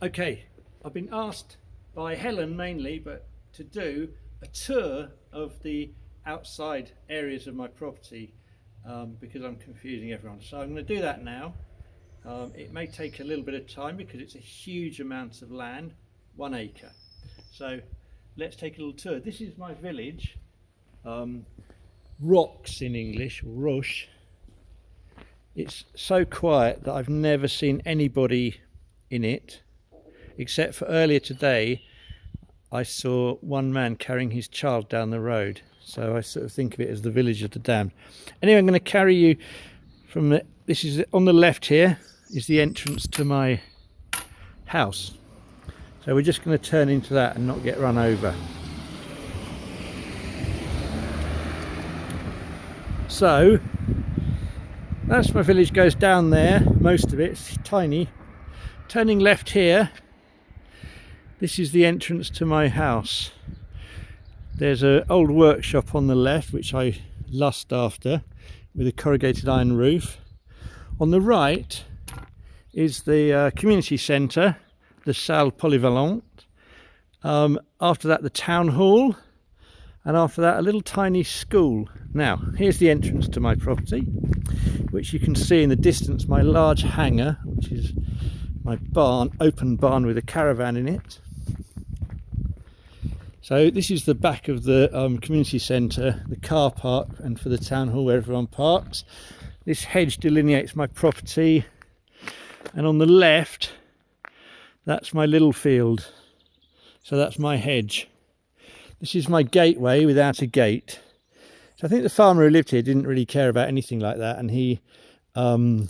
Okay, I've been asked by Helen mainly, but to do a tour of the outside areas of my property because I'm confusing everyone. So I'm going to do that now. It may take a little bit of time because it's a huge amount of land, 1 acre. So let's take a little tour. This is my village, Roches in English, Roches. It's so quiet that I've never seen anybody in it, except for earlier today I saw one man carrying his child down the road. So I sort of think of it as the village of the damned. Anyway, I'm going to carry you from this is on the left here is the entrance to my house. So we're just going to turn into that and not get run over. So that's my village, goes down there, most of it's tiny. Turning left here, this is the entrance to my house. There's an old workshop on the left which I lust after, with a corrugated iron roof. On the right is the community centre, the Salle Polyvalente. After that the town hall, and after that a little tiny school. Now here's the entrance to my property, which you can see in the distance, my large hangar, which is my barn, open barn with a caravan in it. So this is the back of the community centre, the car park, and for the town hall where everyone parks. This hedge delineates my property, and on the left that's my little field, so that's my hedge. This is my gateway without a gate. So I think the farmer who lived here didn't really care about anything like that, and he drove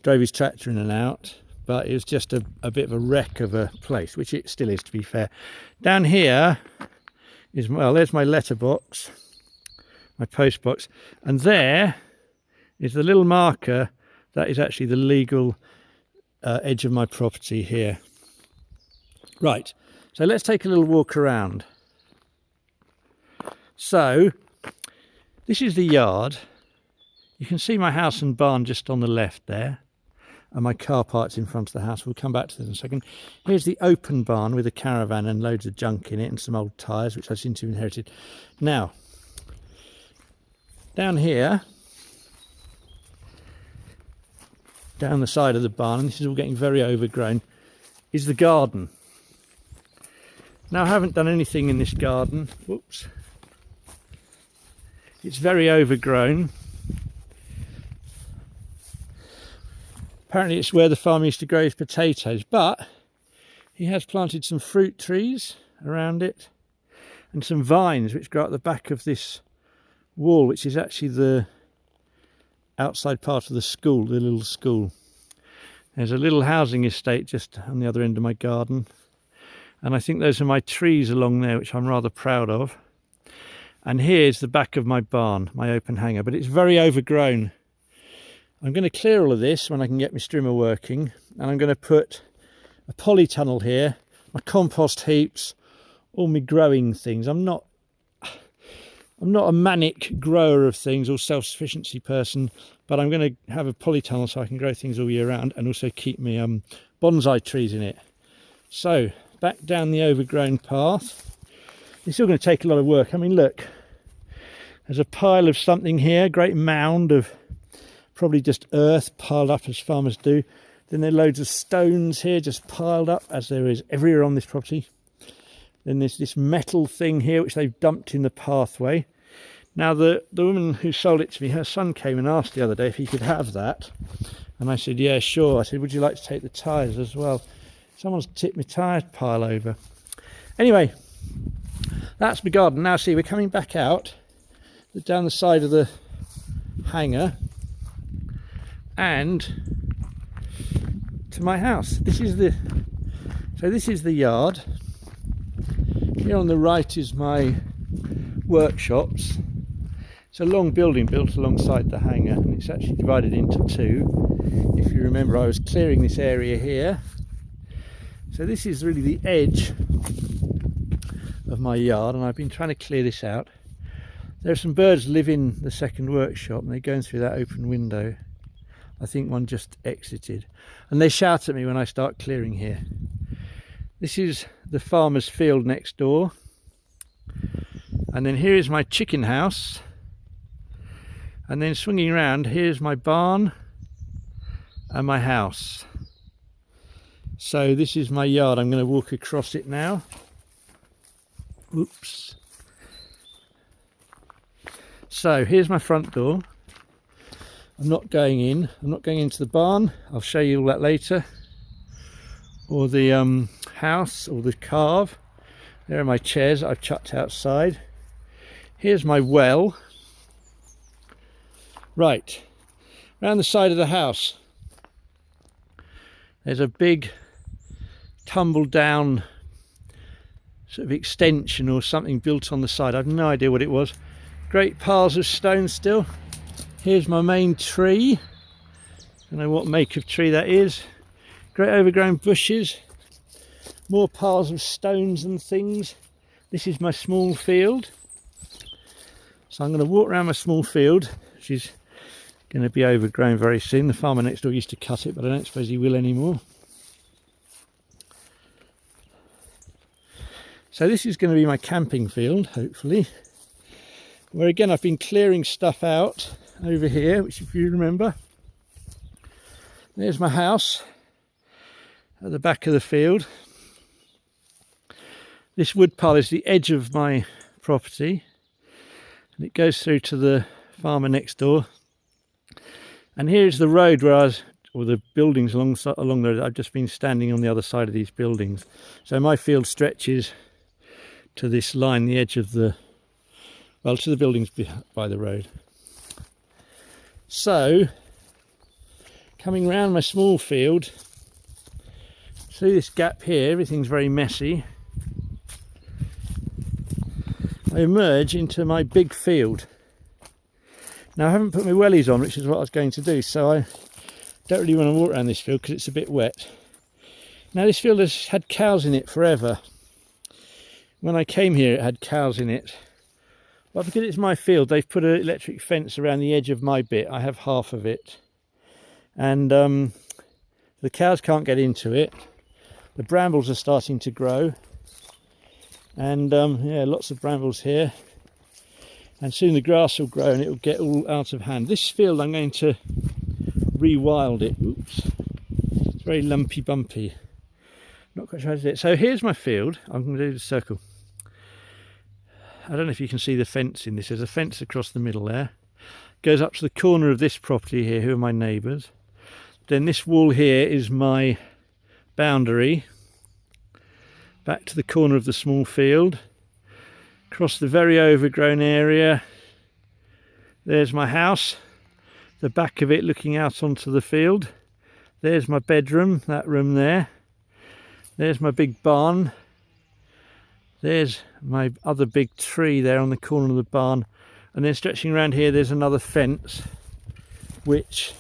his tractor in and out, but it was just a bit of a wreck of a place, which it still is, to be fair. Down here is, well, there's my letterbox, my post box, and there is the little marker that is actually the legal edge of my property here. Right, so let's take a little walk around. So this is the yard. You can see my house and barn just on the left there, and my car park's in front of the house. We'll come back to this in a second. Here's the open barn with a caravan and loads of junk in it and some old tyres, which I seem to have inherited. Now, down here, down the side of the barn, and this is all getting very overgrown, is the garden. Now, I haven't done anything in this garden. Whoops. It's very overgrown. Apparently it's where the farmer used to grow his potatoes, but he has planted some fruit trees around it and some vines which grow at the back of this wall, which is actually the outside part of the school, the little school. There's a little housing estate just on the other end of my garden, and I think those are my trees along there, which I'm rather proud of. And here's the back of my barn, my open hangar, but it's very overgrown. I'm going to clear all of this when I can get my strimmer working, and I'm going to put a polytunnel here, my compost heaps, all my growing things. I'm not a manic grower of things or self-sufficiency person, but I'm going to have a polytunnel so I can grow things all year round and also keep my bonsai trees in it. So back down the overgrown path. It's still going to take a lot of work. I mean, look, there's a pile of something here, a great mound of probably just earth piled up as farmers do. Then there are loads of stones here just piled up, as there is everywhere on this property. Then there's this metal thing here which they've dumped in the pathway. Now the woman who sold it to me, her son came and asked the other day if he could have that, and I said yeah, sure. I said, would you like to take the tyres as well? Someone's tipped my tyre pile over. Anyway, that's my garden. Now see, we're coming back out down the side of the hangar and to my house. This is the yard. Here on the right is my workshops. It's a long building built alongside the hangar, and it's actually divided into two. If you remember, I was clearing this area here. So this is really the edge of my yard, and I've been trying to clear this out. There are some birds live in the second workshop, and they're going through that open window. I think one just exited. And they shout at me when I start clearing here. This is the farmer's field next door. And then here is my chicken house. And then swinging around, here's my barn and my house. So this is my yard. I'm going to walk across it now. Oops. So here's my front door. I'm not going in. I'm not going into the barn. I'll show you all that later. Or the house, or the carve. There are my chairs I've chucked outside. Here's my well. Right, around the side of the house, there's a big tumble down sort of extension or something built on the side. I've no idea what it was. Great piles of stone still. Here's my main tree. I don't know what make of tree that is. Great overgrown bushes. More piles of stones and things. This is my small field. So I'm going to walk around my small field, which is going to be overgrown very soon. The farmer next door used to cut it, but I don't suppose he will anymore. So this is going to be my camping field, hopefully, where again I've been clearing stuff out over here, which if you remember, there's my house at the back of the field. This wood pile is the edge of my property, and it goes through to the farmer next door. And here's the road where I was, or the buildings along the road. I've just been standing on the other side of these buildings. So my field stretches to this line, the edge of the, well, to the buildings by the road. So, coming round my small field, see this gap here, everything's very messy. I emerge into my big field. Now I haven't put my wellies on, which is what I was going to do, so I don't really want to walk around this field because it's a bit wet. Now this field has had cows in it forever. When I came here it had cows in it. But because it's my field, they've put an electric fence around the edge of my bit. I have half of it. And the cows can't get into it. The brambles are starting to grow. And yeah, lots of brambles here. And soon the grass will grow and it will get all out of hand. This field I'm going to rewild it. Oops. It's very lumpy bumpy. Not quite sure how to do it. So here's my field. I'm going to do the circle. I don't know if you can see the fence in this. There's a fence across the middle there. Goes up to the corner of this property here, who are my neighbours. Then this wall here is my boundary. Back to the corner of the small field. Across the very overgrown area. There's my house. The back of it looking out onto the field. There's my bedroom, that room there. There's my big barn. There's my other big tree there on the corner of the barn. And then stretching around here, there's another fence, which,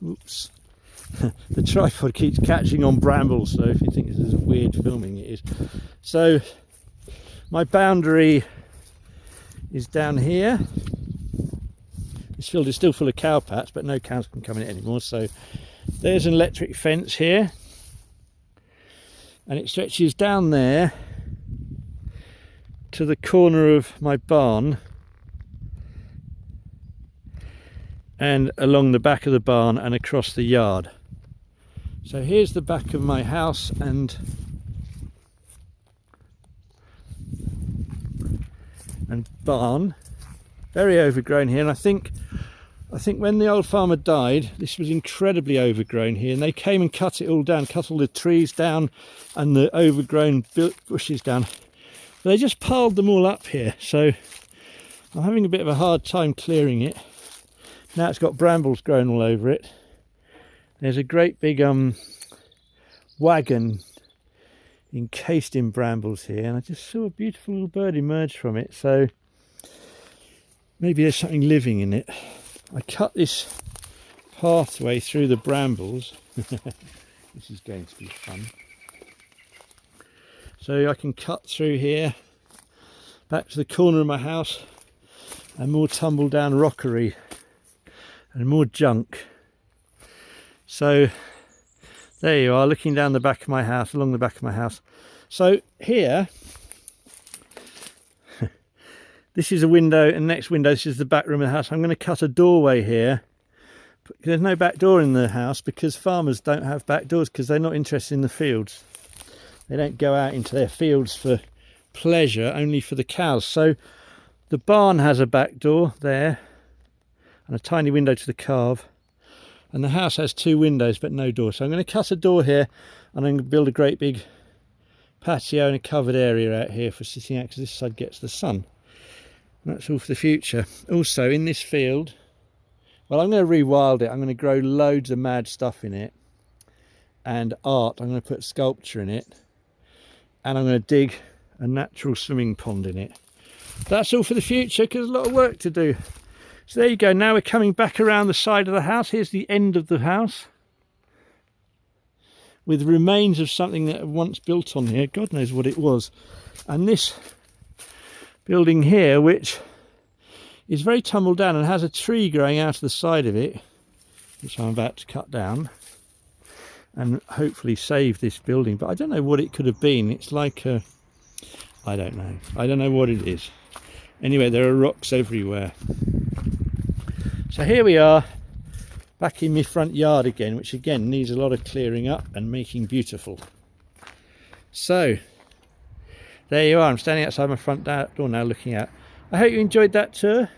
oops, the tripod keeps catching on brambles, so if you think this is weird filming, it is. So my boundary is down here. This field is still full of cow pats, but no cows can come in it anymore. So there's an electric fence here, and it stretches down there to the corner of my barn and along the back of the barn and across the yard. So here's the back of my house and barn, very overgrown here. And I think when the old farmer died, this was incredibly overgrown here, and they came and cut it all down, cut all the trees down and the overgrown bushes down. But they just piled them all up here, so I'm having a bit of a hard time clearing it. Now it's got brambles growing all over it. There's a great big wagon encased in brambles here, and I just saw a beautiful little bird emerge from it, so maybe there's something living in it. I cut this pathway through the brambles. This is going to be fun. So I can cut through here back to the corner of my house, and more tumble down rockery and more junk. So there you are, looking down the back of my house, along the back of my house. So here, this is a window, and next window, this is the back room of the house. I'm going to cut a doorway here. There's no back door in the house because farmers don't have back doors because they're not interested in the fields. They don't go out into their fields for pleasure, only for the cows. So the barn has a back door there and a tiny window to the carve. And the house has 2 windows but no door. So I'm going to cut a door here and I'm going to build a great big patio and a covered area out here for sitting out because this side gets the sun. And that's all for the future. Also in this field, well, I'm going to rewild it. I'm going to grow loads of mad stuff in it and art. I'm going to put sculpture in it and I'm going to dig a natural swimming pond in it. That's all for the future because there's a lot of work to do. So there you go. Now we're coming back around the side of the house. Here's the end of the house with remains of something that once built on here. God knows what it was. And this building here, which is very tumbled down and has a tree growing out of the side of it, which I'm about to cut down and hopefully save this building. But I don't know what it could have been. It's like a, I don't know what it is. Anyway, there are rocks everywhere. So here we are back in my front yard again, which again needs a lot of clearing up and making beautiful. So there you are. I'm standing outside my front door now looking out. I hope you enjoyed that tour.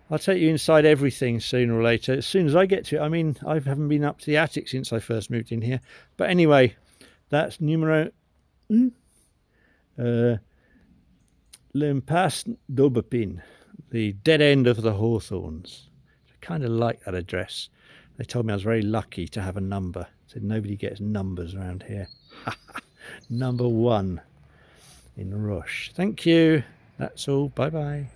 I'll take you inside everything sooner or later, as soon as I get to it. I mean, I haven't been up to the attic since I first moved in here. But anyway, that's numero l'impasse d'Aubepine, the dead end of the Hawthorns. I kind of like that address. They told me I was very lucky to have a number. Said nobody gets numbers around here. Number 1 in Roches. Thank you. That's all. Bye bye.